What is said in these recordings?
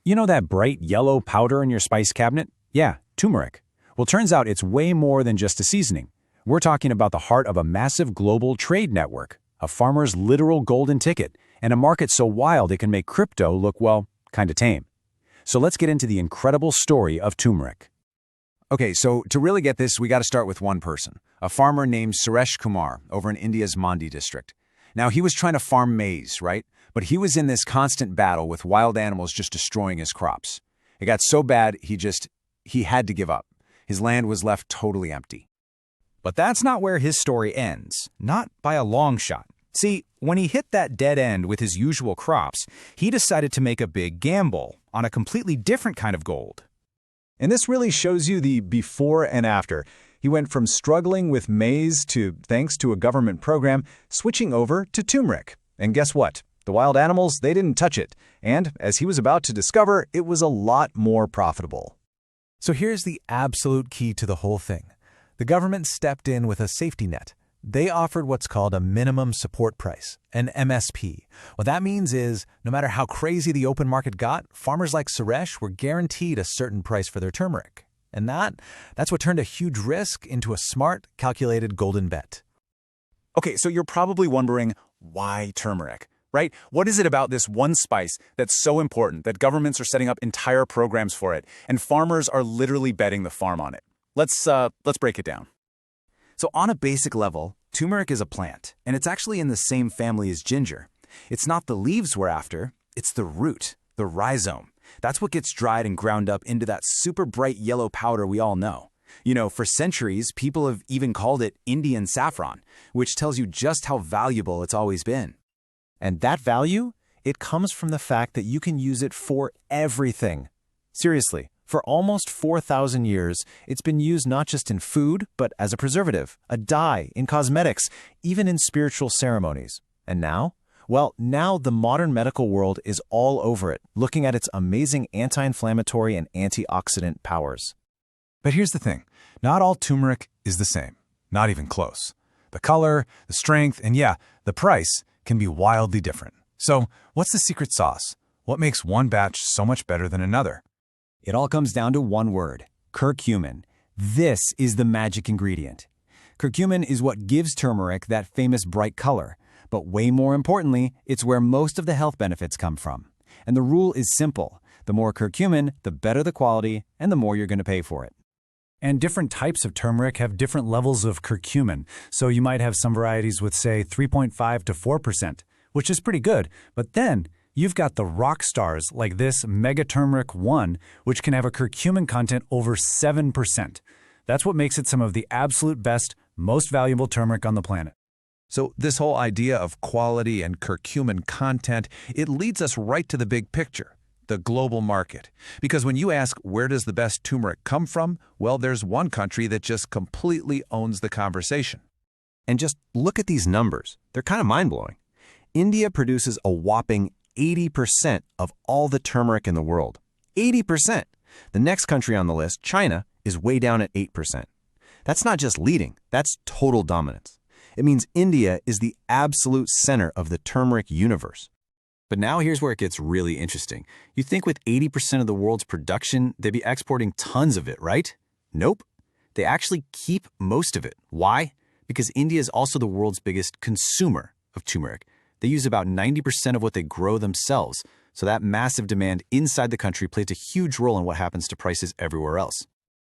You know that bright yellow powder in your spice cabinet? Yeah, turmeric. Well, turns out it's way more than just a seasoning. We're talking about the heart of a massive global trade network, a farmer's literal golden ticket, and a market so wild it can make crypto look, well, kinda tame. So let's get into the incredible story of turmeric. Okay, so to really get this, we got to start with one person, a farmer named Suresh Kumar over in India's Mandi district. Now, he was trying to farm maize, right? But he was in this constant battle with wild animals just destroying his crops. It got so bad, he had to give up. His land was left totally empty. But that's not where his story ends, not by a long shot. See, when he hit that dead end with his usual crops, he decided to make a big gamble on a completely different kind of gold. And this really shows you the before and after. He went from struggling with maize to, thanks to a government program, switching over to turmeric. And guess what? The wild animals, they didn't touch it. And, as he was about to discover, it was a lot more profitable. So here's the absolute key to the whole thing. The government stepped in with a safety net. They offered what's called a minimum support price, an MSP. What that means is, no matter how crazy the open market got, farmers like Suresh were guaranteed a certain price for their turmeric. And that's what turned a huge risk into a smart, calculated golden bet. Okay, so you're probably wondering, why turmeric, right? What is it about this one spice that's so important that governments are setting up entire programs for it, and farmers are literally betting the farm on it? Let's break it down. So on a basic level, turmeric is a plant, and it's actually in the same family as ginger. It's not the leaves we're after, it's the root, the rhizome. That's what gets dried and ground up into that super bright yellow powder we all know. You know, for centuries, people have even called it Indian saffron, which tells you just how valuable it's always been. And that value, it comes from the fact that you can use it for everything. Seriously. For almost 4,000 years, it's been used not just in food, but as a preservative, a dye, in cosmetics, even in spiritual ceremonies. And now? Well, now the modern medical world is all over it, looking at its amazing anti-inflammatory and antioxidant powers. But here's the thing. Not all turmeric is the same. Not even close. The color, the strength, and yeah, the price can be wildly different. So, what's the secret sauce? What makes one batch so much better than another? It all comes down to one word, curcumin. This is the magic ingredient. Curcumin is what gives turmeric that famous bright color, but way more importantly, it's where most of the health benefits come from. And the rule is simple. The more curcumin, the better the quality, and the more you're going to pay for it. And different types of turmeric have different levels of curcumin. So you might have some varieties with, say, 3.5 to 4%, which is pretty good, but then you've got the rock stars like this Mega Turmeric 1, which can have a curcumin content over 7%. That's what makes it some of the absolute best, most valuable turmeric on the planet. So this whole idea of quality and curcumin content, it leads us right to the big picture, the global market. Because when you ask where does the best turmeric come from, well, there's one country that just completely owns the conversation. And just look at these numbers. They're kind of mind-blowing. India produces a whopping 80% of all the turmeric in the world. 80%! The next country on the list, China, is way down at 8%. That's not just leading, that's total dominance. It means India is the absolute center of the turmeric universe. But now here's where it gets really interesting. You think with 80% of the world's production, they'd be exporting tons of it, right? Nope. They actually keep most of it. Why? Because India is also the world's biggest consumer of turmeric. They use about 90% of what they grow themselves, so that massive demand inside the country plays a huge role in what happens to prices everywhere else.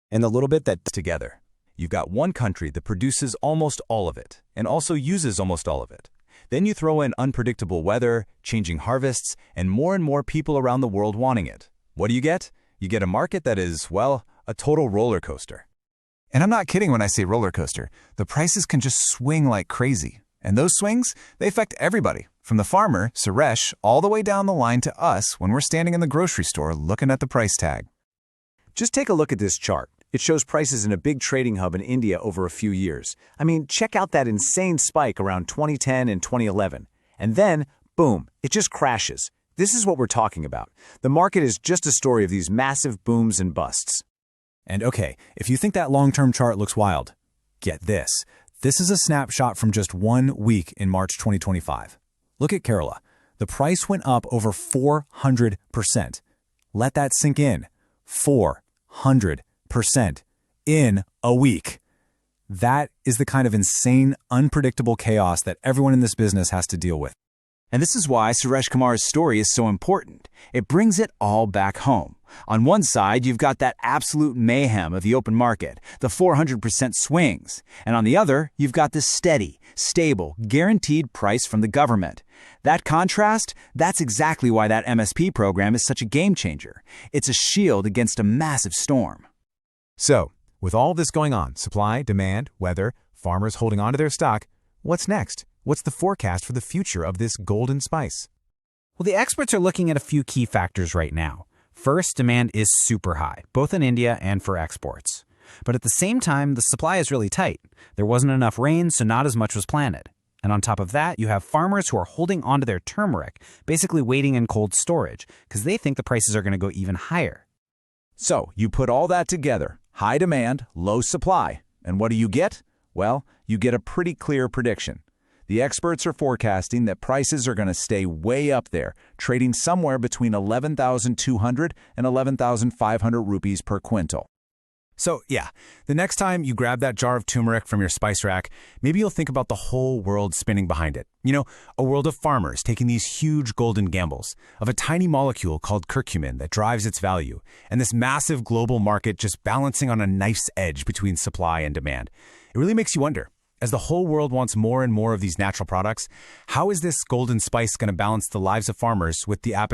And the little bit that's together. You've got one country that produces almost all of it, and also uses almost all of it. Then you throw in unpredictable weather, changing harvests, and more people around the world wanting it. What do? You get a market that is, well, a total roller coaster. And I'm not kidding when I say roller coaster. The prices can just swing like crazy. And those swings, they affect everybody, from the farmer, Suresh, all the way down the line to us when we're standing in the grocery store looking at the price tag. Just take a look at this chart. It shows prices in a big trading hub in India over a few years. I mean, check out that insane spike around 2010 and 2011. And then, boom, it just crashes. This is what we're talking about. The market is just a story of these massive booms and busts. And okay, if you think that long-term chart looks wild, get this. This is a snapshot from just 1 week in March 2025. Look at Kerala. The price went up over 400%. Let that sink in. 400% in a week. That is the kind of insane, unpredictable chaos that everyone in this business has to deal with. And this is why Suresh Kumar's story is so important. It brings it all back home. On one side, you've got that absolute mayhem of the open market, the 400% swings. And on the other, you've got this steady, stable, guaranteed price from the government. That contrast, that's exactly why that MSP program is such a game changer. It's a shield against a massive storm. So, with all this going on, supply, demand, weather, farmers holding onto their stock, what's next? What's the forecast for the future of this golden spice? Well, the experts are looking at a few key factors right now. First, demand is super high, both in India and for exports. But at the same time, the supply is really tight. There wasn't enough rain, so not as much was planted. And on top of that, you have farmers who are holding onto their turmeric, basically waiting in cold storage, because they think the prices are going to go even higher. So you put all that together, high demand, low supply. And what do you get? Well, you get a pretty clear prediction. The experts are forecasting that prices are going to stay way up there, trading somewhere between 11,200 and 11,500 rupees per quintal. So, yeah, the next time you grab that jar of turmeric from your spice rack, maybe you'll think about the whole world spinning behind it. You know, a world of farmers taking these huge golden gambles, of a tiny molecule called curcumin that drives its value, and this massive global market just balancing on a knife's edge between supply and demand. It really makes you wonder, as the whole world wants more and more of these natural products, how is this golden spice going to balance the lives of farmers with the appetite